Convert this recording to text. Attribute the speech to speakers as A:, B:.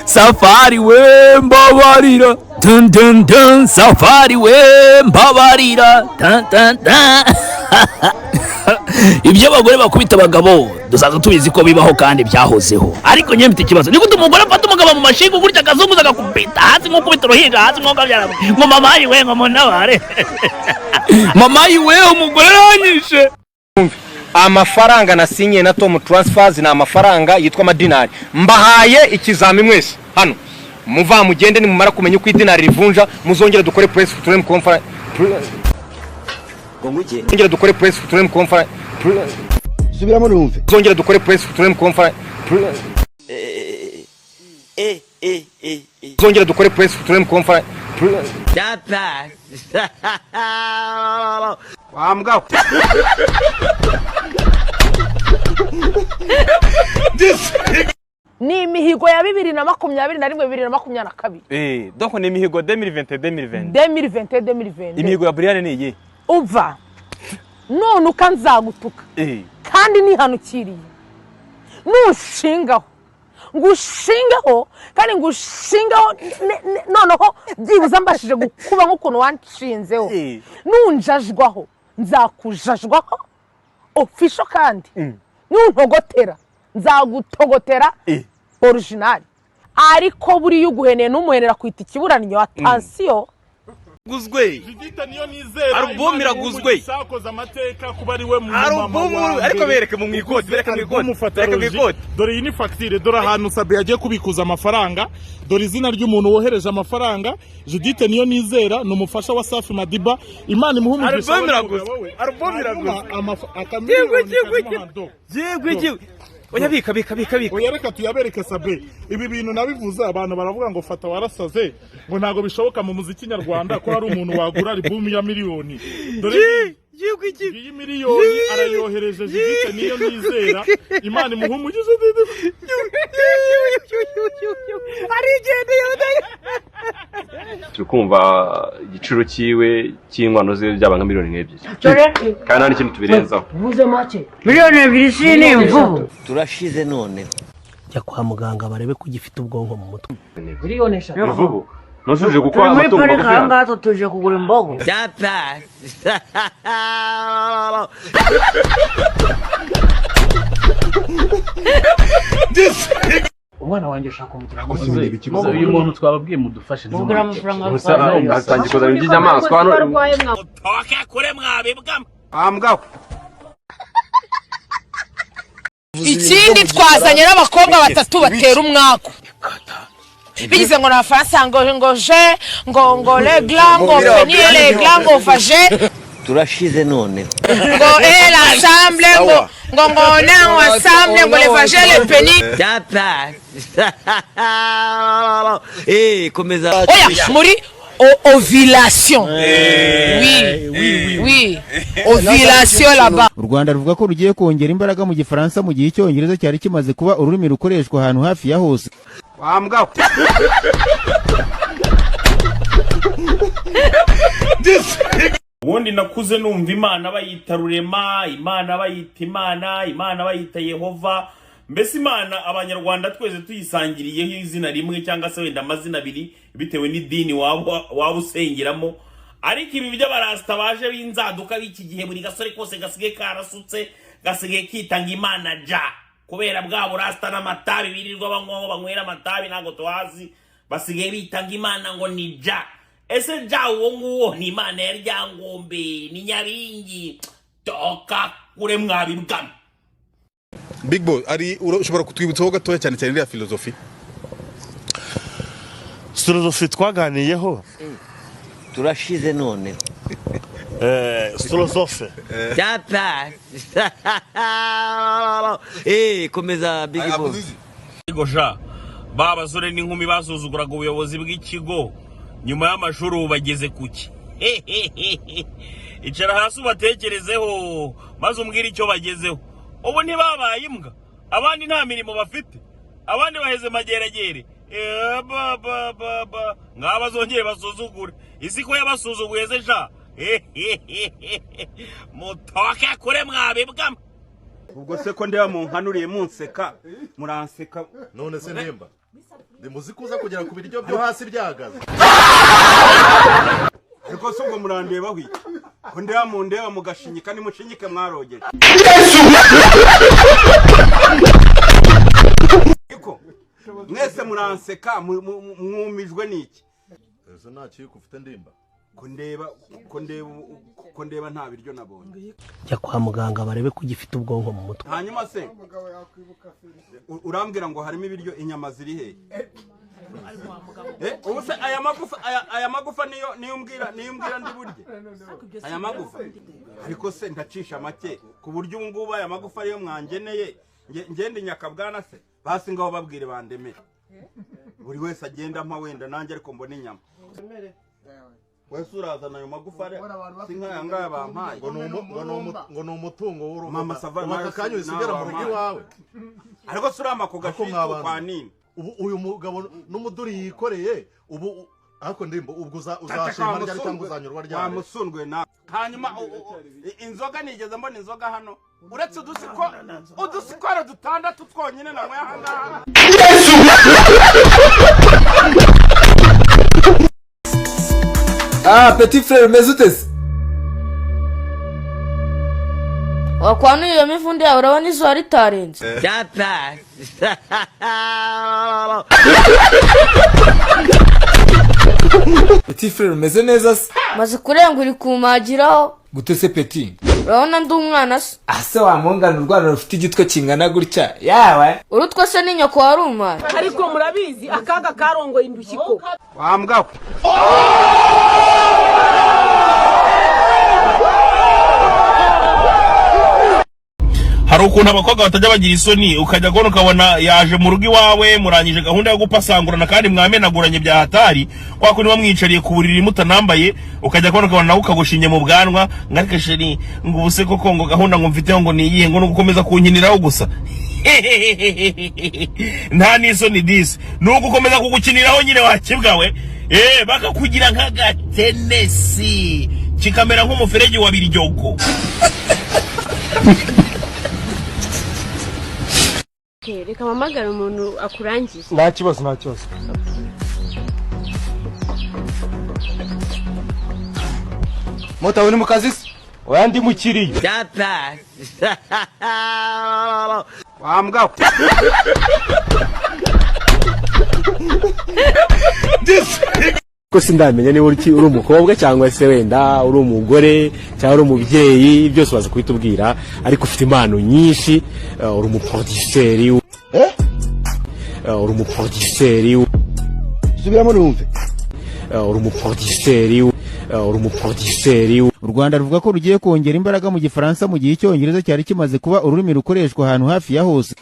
A: Safari we mbabarira dun dun dun safari we mbabarira dun dun dun. Ibyo abagore bakubita abagabo dusaza tubizi ko bibaho kandi byahozeho, ariko nyine mfite ikibazo ni gute umugore afata umugabo mu mashingo gutya akazunguza agakubita hasi nko kubita uruhinja hasi nko kabyara ngo mama yiwe ngo munabare mama yiwe umugore yanyishe.
B: Amafaranga nasinye na Tom Transfers na amafaranga yitwa amadinari mbahaye ikizami mwese hano muva mugende ni mumara kumenya uko idinari rivunja muzongera dukore press futurem conference ngongera dukore press futurem conference
C: subiramo numve
B: zongera dukore press futurem conference zongera dukore press futurem conference wambwa
D: ni imihigo ya 2021 2022
E: donc ni imihigo 2020 imihigo ya Brian ni iye
D: uva none ukanzagutuka kandi nihanukiriye nushingaho ngushingaho kandi ngushingaho noneho byibuza mbashije gukuba nk'ukuntu wanshinzeho nunjajwaho nzakujajwaho official kandi nuntogotera nzagutogotera original ariko buri yuguheneye numuhenera kwita ikiburanyo attention
E: guzwe album iraguzwe
F: sakoza amateka kuba ari we mu mama
E: ariko bereke mu mwikoti bereke mu mwikoti
F: dore iyi ni facture dore ahantu Sabe yagiye kubikuza amafaranga dore izina ry'umuntu wohereje amafaranga Judith niyo nizera no mufasha wa Safi Madiba Imana imuhumuje
E: album iraguzwe yegwe oya bika
F: oya reka tuyabereke Sabe ibi bintu nabivuze abantu baravuga ngo fata warasaze ngo ntago bishoboka mu muziki nyarwanda ko hari umuntu wagura album ya miliyoni dore iyi miliyoni arayohereje Judith niyo nizera Imana imuhumuje
G: tukumva igiciro kiwe cy'inkwano ze byabanga miliyoni 2 kandi nta kintu tubirenzaho
D: vuze make miliyoni 2 sini imvubu
H: turashize none
A: Jya kwa muganga barebe ko gifite ubwonko mu mutwe.
D: miliyoni 3
G: imvubu nosuje gukora amatungo
D: magufi ngato tuje kugura imbogo
H: data
A: umwana wanjye ushaka umutura uyu muntu twababwiye mudufashe
D: mugura amafaranga
G: azangikoza n'inyamaswa hano
A: toke kure mwabibwa
B: ambwa
D: ikindi twazanye n'abakobwa batatu batera umwako bigize ngo nafaransa ngo le glango venir le glango faje
H: turashize none
D: ngo l'ensemble ngo na ensemble ngo le faje le peni
H: data komeza
D: oya muri ovulation oui ovulation là-bas.
C: U Rwanda ruvuga ko rugiye kongera imbaraga mu gifaransa mu gihe icyongereza cyari kimaze kuba ururimi rukoreshwa ahantu hafi ya hose.
B: wambwa
F: ubundi nakuze numva Imana bayita Rurema, Imana bayita Imana bayita Yehova, mbese Imana abanyarwanda twese tuyisangiriyeho izina rimwe cyangwa se wenda amazina abiri bitewe n'idini waba usengeramo. Ariko ibi by'abarasta baje b'inzaduka b'iki gihe buri gasore kose gasige karasutse gasige kitanga Imana ja kubera bwa burasta n'amatabi birirwa banywera amatabi ntago twazi basige bitanga Imana ngo ni ja. Ese ja uwo nguwo ni Imana ya Ryangombe ni Nyabingi toka kure mwabibwa.
I: Big Boy ari ushobora kutwibutsaho gatoya cyane cyane ya philosophy
J: twaganiyeho
H: turashize none
J: philosophy
H: data komeza Big Boy
F: goja baba basore n'inkumi basuzuguraga ubuyobozi bw'ikigo nyuma y'amashuri bageze kuki icara hasi ubatekerezeho maze umbwire icyo bagezeho. Ubu ntibabaye imbwa, abandi nta mirimo bafite, abandi baheze mageragere. Ngaba zongere basuzugure, isi ko yabasuzuguye se sha. Mutoke kure mwabibwa.
E: Ubwo se ko ndeba mu nkanuriye munseka muranseka
I: none se ndemba ndi muzikuza kugera ku biryo byo hasi byagaze
E: ariko se ubwo murandeba hwi ko ndeba mu ndeba mugashinyika ni mushinyike mwarogeje iko mwese muranseka mwumijwe niki
I: ese nta kiko ufite ndemba
E: ko ndeba nta biryo nabonye
A: jya kwa muganga barebe ko ugifite ubwonko mu mutwe.
E: Hanyuma se urambwira ngo harimo ibiryo, inyama ziri he? Ubu se aya magufa niyo umbwira ndi burye aya magufa? Ariko se ndacisha make ku buryo ubu ngubu aya magufa ariyo mwangeneye ngende nyakabwana se basi ngaho babwire bandemere buri wese agenda mpa wenda nanjye ariko mbona inyama. Wese urazana ayo magufa sinkaya ngaya bampaye
I: ngo ni umutungo w'urugo
E: mama savana
I: akakanya usigara mu rugo iwawe.
E: Ariko surama ko gashinzwe kwa nini
I: ubu uyu mugabo n'umuduri yikoreye ubu ariko ndimbo ubwo uzashima ryari cyangwa uzanyurwa ryari
E: wamusundwe na. Hanyuma inzoga nigeze mbona inzoga hano uretse udusikora dutandatu twonyine namwe ahangaha.
K: Petit frère meze utese
L: wakwanuye iyo mifundi yawe urabona izuba ritarenze.
H: Byapasi.
K: Petit frère meze neza se
L: maze kurenga uri kumagiraho
K: gute se Petit
L: urabona ndi umwana se
K: ase wamungana urwana rufite igitwe kingana gutya yawe
L: urutwa se ni nyoko wari umwana
D: ariko murabizi akaga karongoye indushyiko
E: wambwa
F: Hari ukuntu abakobwa batajya bagira isoni ukajya gona ukabona yaje mu rugo iwawe murangije gahunda yo gupasangurana kandi mwamenaguranye bya hatari kwa kundi bamwicariye ku buriri mutanambaye ukajya gona ukabona nawe ukagushinye mu bwanwa ngarike sheri ngo ubuse koko ngo gahunda ngo mfite ngo niyihe ngo nugukomeza kunkiniraho gusa. Nta nisoni disi nugukomeza kugukiniraho nyine wakibwawe bakakugira nk'agatenesi kikamera nk'umuferege wa biryogo.
M: Reka mpamagara umuntu akurangiye.
B: Nta kibazo.
K: Mota uri mu kazi se
B: oya ndi mukiriye.
H: Byapasi.
E: wambwa
B: ko sindamenya niba uri umukobwa cyangwa se wenda uri umugore cyangwa uri umubyeyi byose baza kubitubwira ariko ufite impano nyinshi uri umuproduceri
K: subiramo numve
B: uri umuproduceri
C: u Rwanda ruvuga ko rugiye kongera imbaraga mu gifaransa mu gihe icyongereza cyari kimaze kuba ururimi rukoreshwa ahantu hafi ya hose.